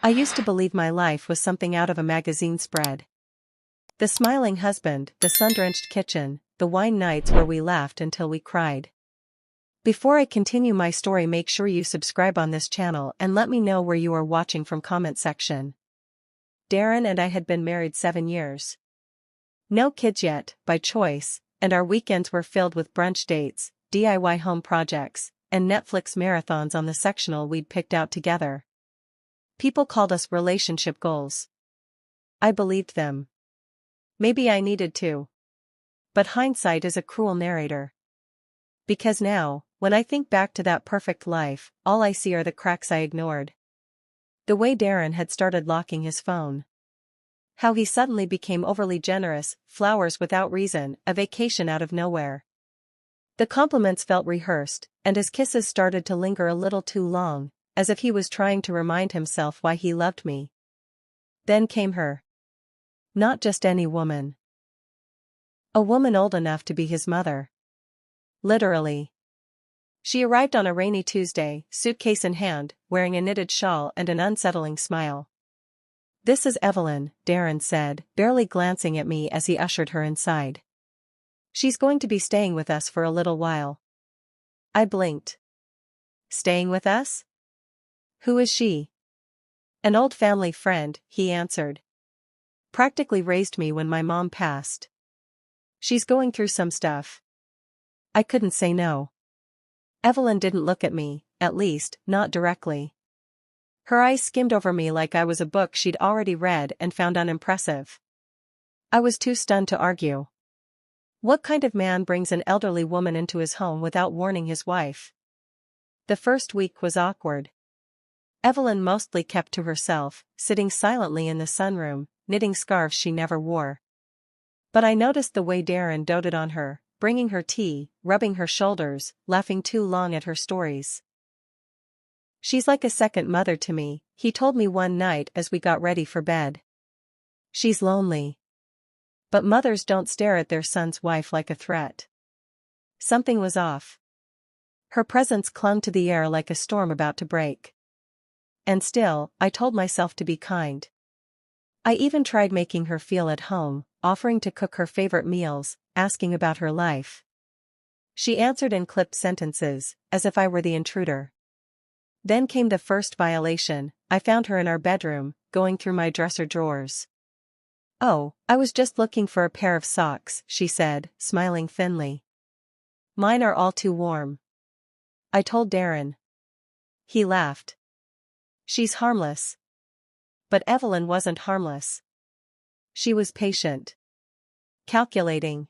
I used to believe my life was something out of a magazine spread. The smiling husband, the sun-drenched kitchen, the wine nights where we laughed until we cried. Before I continue my story, make sure you subscribe on this channel and let me know where you are watching from comment section. Darren and I had been married 7 years. No kids yet, by choice, and our weekends were filled with brunch dates, DIY home projects, and Netflix marathons on the sectional we'd picked out together. People called us relationship goals. I believed them. Maybe I needed to. But hindsight is a cruel narrator. Because now, when I think back to that perfect life, all I see are the cracks I ignored. The way Darren had started locking his phone. How he suddenly became overly generous, flowers without reason, a vacation out of nowhere. The compliments felt rehearsed, and his kisses started to linger a little too long, as if he was trying to remind himself why he loved me. Then came her. Not just any woman. A woman old enough to be his mother. Literally. She arrived on a rainy Tuesday, suitcase in hand, wearing a knitted shawl and an unsettling smile. "This is Evelyn," Darren said, barely glancing at me as he ushered her inside. "She's going to be staying with us for a little while." I blinked. "Staying with us? Who is she?" "An old family friend," he answered. "Practically raised me when my mom passed. She's going through some stuff." I couldn't say no. Evelyn didn't look at me, at least, not directly. Her eyes skimmed over me like I was a book she'd already read and found unimpressive. I was too stunned to argue. What kind of man brings an elderly woman into his home without warning his wife? The first week was awkward. Evelyn mostly kept to herself, sitting silently in the sunroom, knitting scarves she never wore. But I noticed the way Darren doted on her, bringing her tea, rubbing her shoulders, laughing too long at her stories. "She's like a second mother to me," he told me one night as we got ready for bed. "She's lonely. But mothers don't stare at their son's wife like a threat." Something was off. Her presence clung to the air like a storm about to break. And still, I told myself to be kind. I even tried making her feel at home, offering to cook her favorite meals, asking about her life. She answered in clipped sentences, as if I were the intruder. Then came the first violation. I found her in our bedroom, going through my dresser drawers. "Oh, I was just looking for a pair of socks," she said, smiling thinly. "Mine are all too warm," I told Darren. He laughed. "She's harmless." But Evelyn wasn't harmless. She was patient. Calculating.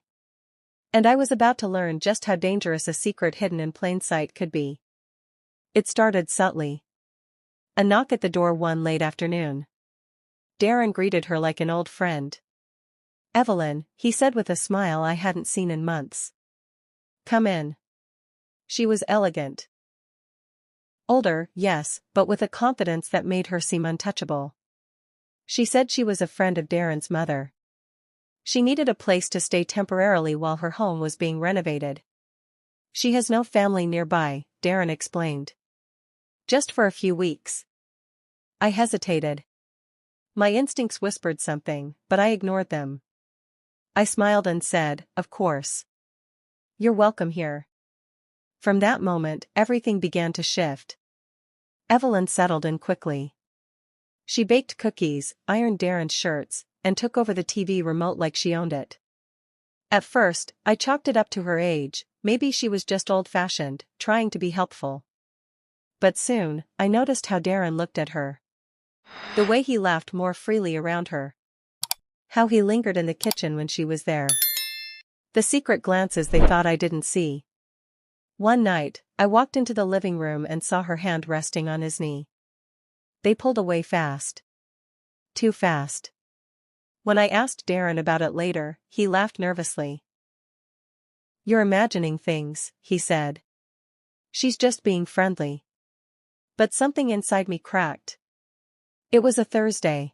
And I was about to learn just how dangerous a secret hidden in plain sight could be. It started subtly. A knock at the door one late afternoon. Darren greeted her like an old friend. "Evelyn," he said with a smile I hadn't seen in months. "Come in." She was elegant. Older, yes, but with a confidence that made her seem untouchable. She said she was a friend of Darren's mother. She needed a place to stay temporarily while her home was being renovated. "She has no family nearby," Darren explained. "Just for a few weeks." I hesitated. My instincts whispered something, but I ignored them. I smiled and said, "Of course. You're welcome here." From that moment, everything began to shift. Evelyn settled in quickly. She baked cookies, ironed Darren's shirts, and took over the TV remote like she owned it. At first, I chalked it up to her age. Maybe she was just old-fashioned, trying to be helpful. But soon, I noticed how Darren looked at her. The way he laughed more freely around her. How he lingered in the kitchen when she was there. The secret glances they thought I didn't see. One night, I walked into the living room and saw her hand resting on his knee. They pulled away fast. Too fast. When I asked Darren about it later, he laughed nervously. "You're imagining things," he said. "She's just being friendly." But something inside me cracked. It was a Thursday.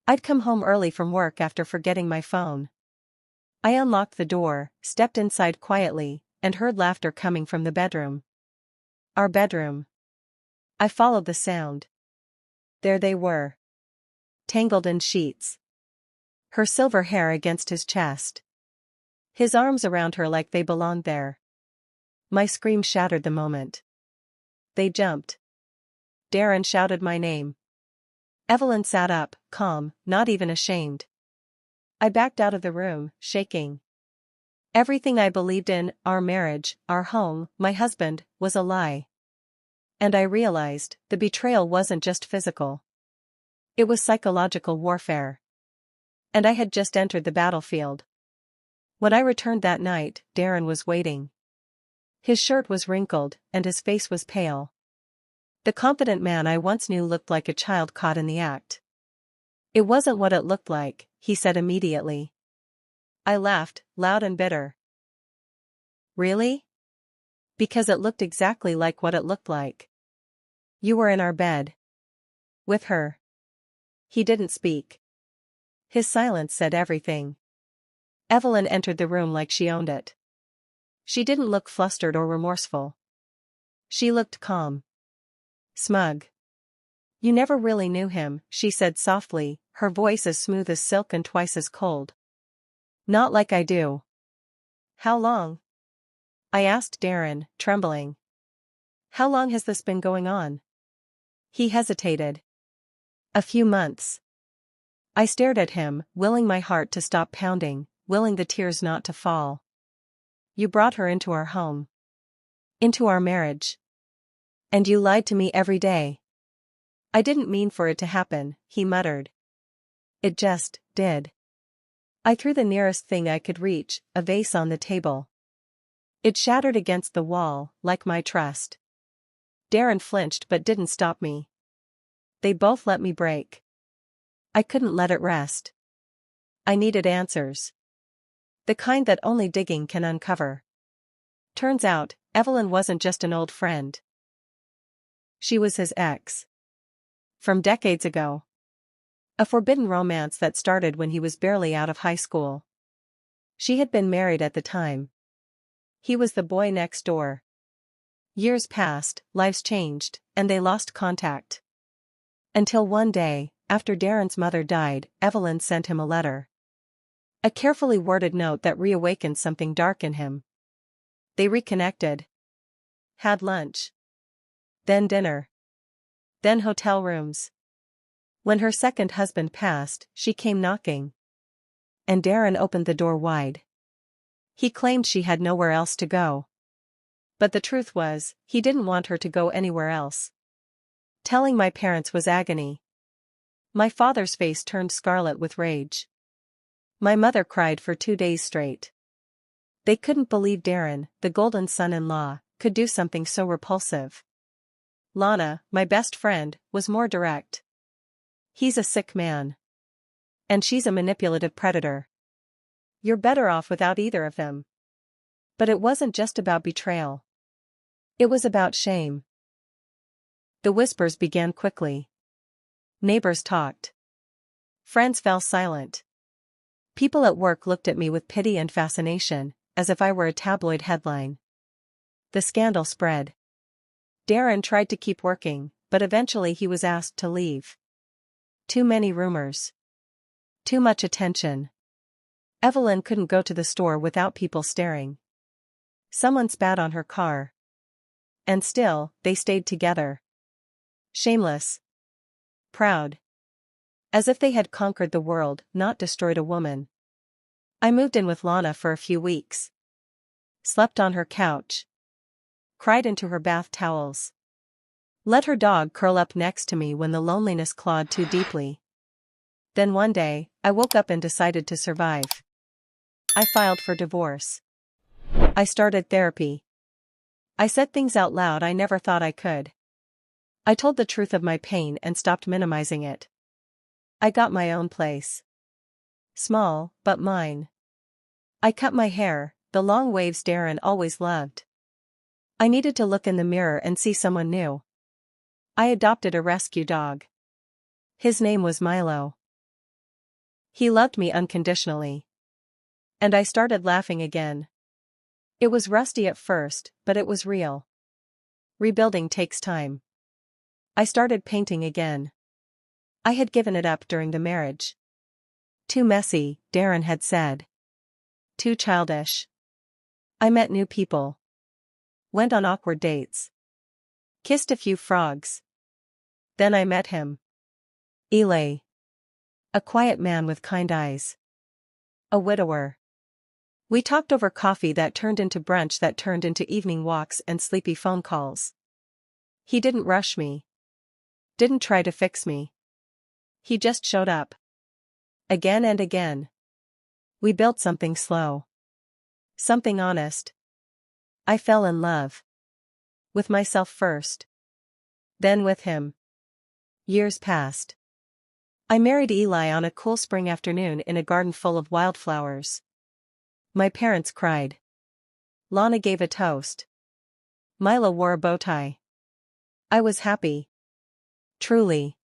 I'd come home early from work after forgetting my phone. I unlocked the door, stepped inside quietly, and heard laughter coming from the bedroom. Our bedroom. I followed the sound. There they were. Tangled in sheets. Her silver hair against his chest. His arms around her like they belonged there. My scream shattered the moment. They jumped. Darren shouted my name. Evelyn sat up, calm, not even ashamed. I backed out of the room, shaking. Everything I believed in, our marriage, our home, my husband, was a lie. And I realized, the betrayal wasn't just physical. It was psychological warfare. And I had just entered the battlefield. When I returned that night, Darren was waiting. His shirt was wrinkled, and his face was pale. The confident man I once knew looked like a child caught in the act. It wasn't what it looked like, he said immediately. I laughed, loud and bitter. Really? Because it looked exactly like what it looked like. You were in our bed. With her. He didn't speak. His silence said everything. Evelyn entered the room like she owned it. She didn't look flustered or remorseful. She looked calm. Smug. You never really knew him, she said softly, her voice as smooth as silk and twice as cold. Not like I do. How long? I asked Darren, trembling. How long has this been going on? He hesitated. A few months. I stared at him, willing my heart to stop pounding, willing the tears not to fall. You brought her into our home. Into our marriage. And you lied to me every day. I didn't mean for it to happen, he muttered. It just did. I threw the nearest thing I could reach, a vase on the table. It shattered against the wall, like my trust. Darren flinched but didn't stop me. They both let me break. I couldn't let it rest. I needed answers. The kind that only digging can uncover. Turns out, Evelyn wasn't just an old friend. She was his ex. From decades ago. A forbidden romance that started when he was barely out of high school. She had been married at the time. He was the boy next door. Years passed, lives changed, and they lost contact. Until one day, after Darren's mother died, Evelyn sent him a letter. A carefully worded note that reawakened something dark in him. They reconnected. Had lunch. Then dinner. Then hotel rooms. When her second husband passed, she came knocking. And Darren opened the door wide. He claimed she had nowhere else to go. But the truth was, he didn't want her to go anywhere else. Telling my parents was agony. My father's face turned scarlet with rage. My mother cried for 2 days straight. They couldn't believe Darren, the golden son-in-law, could do something so repulsive. Lana, my best friend, was more direct. He's a sick man. And she's a manipulative predator. You're better off without either of them. But it wasn't just about betrayal. It was about shame. The whispers began quickly. Neighbors talked. Friends fell silent. People at work looked at me with pity and fascination, as if I were a tabloid headline. The scandal spread. Darren tried to keep working, but eventually he was asked to leave. Too many rumors. Too much attention. Evelyn couldn't go to the store without people staring. Someone spat on her car. And still, they stayed together. Shameless. Proud. As if they had conquered the world, not destroyed a woman. I moved in with Lana for a few weeks. Slept on her couch. Cried into her bath towels. Let her dog curl up next to me when the loneliness clawed too deeply. Then one day, I woke up and decided to survive. I filed for divorce. I started therapy. I said things out loud I never thought I could. I told the truth of my pain and stopped minimizing it. I got my own place. Small, but mine. I cut my hair, the long waves Darren always loved. I needed to look in the mirror and see someone new. I adopted a rescue dog. His name was Milo. He loved me unconditionally. And I started laughing again. It was rusty at first, but it was real. Rebuilding takes time. I started painting again. I had given it up during the marriage. Too messy, Darren had said. Too childish. I met new people. Went on awkward dates. Kissed a few frogs. Then I met him. Eli. A quiet man with kind eyes. A widower. We talked over coffee that turned into brunch that turned into evening walks and sleepy phone calls. He didn't rush me. Didn't try to fix me. He just showed up. Again and again. We built something slow. Something honest. I fell in love. With myself first. Then with him. Years passed. I married Eli on a cool spring afternoon in a garden full of wildflowers. My parents cried. Lana gave a toast. Milo wore a bow tie. I was happy. Truly.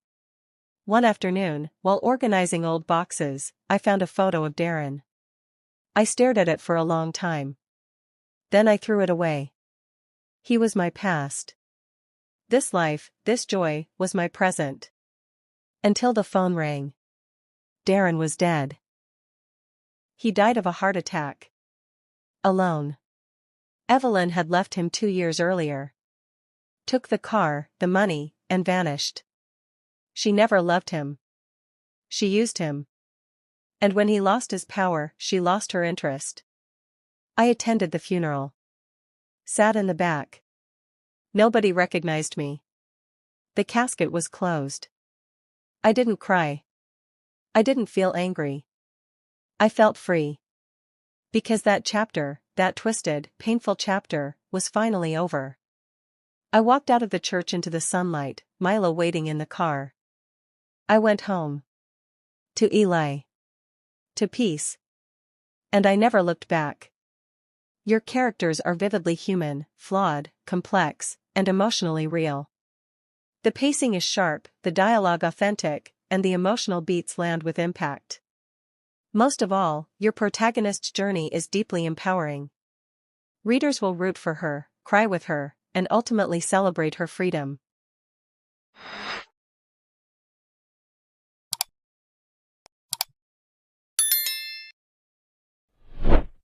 One afternoon, while organizing old boxes, I found a photo of Darren. I stared at it for a long time. Then I threw it away. He was my past. This life, this joy, was my present. Until the phone rang. Darren was dead. He died of a heart attack. Alone. Evelyn had left him 2 years earlier. Took the car, the money, and vanished. She never loved him. She used him. And when he lost his power, she lost her interest. I attended the funeral. Sat in the back. Nobody recognized me. The casket was closed. I didn't cry. I didn't feel angry. I felt free. Because that chapter, that twisted, painful chapter, was finally over. I walked out of the church into the sunlight, Milo waiting in the car. I went home. To Eli. To peace. And I never looked back. Your characters are vividly human, flawed, complex, and emotionally real. The pacing is sharp, the dialogue authentic, and the emotional beats land with impact. Most of all, your protagonist's journey is deeply empowering. Readers will root for her, cry with her, and ultimately celebrate her freedom.